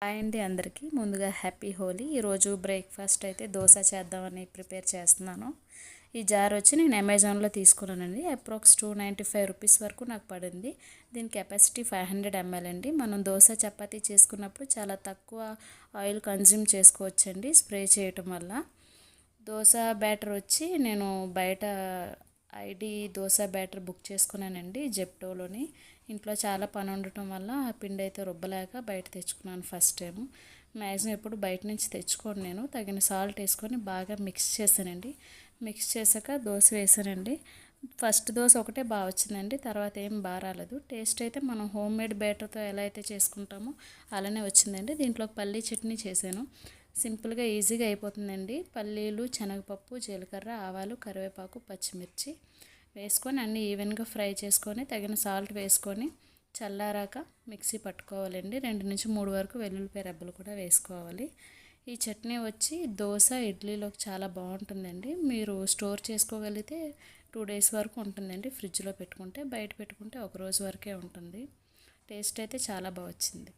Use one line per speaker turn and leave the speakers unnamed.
Hi అండి అందరికీ ముందుగా హ్యాపీ హోలీ. ఈరోజు బ్రేక్ఫాస్ట్ అయితే దోశ చేద్దామని ప్రిపేర్ చేస్తున్నాను. ఈ జార్ వచ్చి నేను అమెజాన్లో తీసుకున్నానండి. అప్రాక్స్ 295 రూపీస్ వరకు నాకు పడింది. దీని కెపాసిటీ 500 ml అండి. మనం దోశ చపాతీ చేసుకున్నప్పుడు చాలా తక్కువ ఆయిల్ కన్జ్యూమ్ చేసుకోవచ్చండి స్ప్రే చేయటం వల్ల. దోశ బ్యాటర్ వచ్చి నేను బయట ఐడి దోశ బ్యాటర్ బుక్ చేసుకున్నానండి జెప్టోలోని. ఇంట్లో చాలా పని ఉండటం వల్ల ఆ పిండి అయితే రుబ్బలేక బయట తెచ్చుకున్నాను ఫస్ట్ టైం. మ్యాక్సిమం ఎప్పుడు బయట నుంచి తెచ్చుకోను నేను. తగిన సాల్ట్ వేసుకొని బాగా మిక్స్ చేశానండి. మిక్స్ చేశాక దోశ వేసానండి. ఫస్ట్ దోశ ఒకటే బాగా వచ్చిందండి, తర్వాత ఏం బాగా రాలేదు. టేస్ట్ అయితే మనం హోమ్ మేడ్ బ్యాటర్తో ఎలా అయితే చేసుకుంటామో అలానే వచ్చిందండి. దీంట్లో పల్లీ చట్నీ చేశాను. సింపుల్గా ఈజీగా అయిపోతుందండి. పల్లీలు, శనగపప్పు, జీలకర్ర, ఆవాలు, కరివేపాకు, పచ్చిమిర్చి వేసుకొని అన్నీ ఈవెన్గా ఫ్రై చేసుకొని తగిన సాల్ట్ వేసుకొని చల్లారాక మిక్సీ పట్టుకోవాలండి. 2 నుంచి 3 వరకు వెల్లుల్లిపాయ రెబ్బలు కూడా వేసుకోవాలి. ఈ చట్నీ వచ్చి దోశ, ఇడ్లీలోకి చాలా బాగుంటుందండి. మీరు స్టోర్ చేసుకోగలిగితే 2 డేస్ వరకు ఉంటుందండి. ఫ్రిడ్జ్లో పెట్టుకుంటే, బయట పెట్టుకుంటే 1 రోజు వరకే ఉంటుంది. టేస్ట్ అయితే చాలా బాగా వచ్చింది.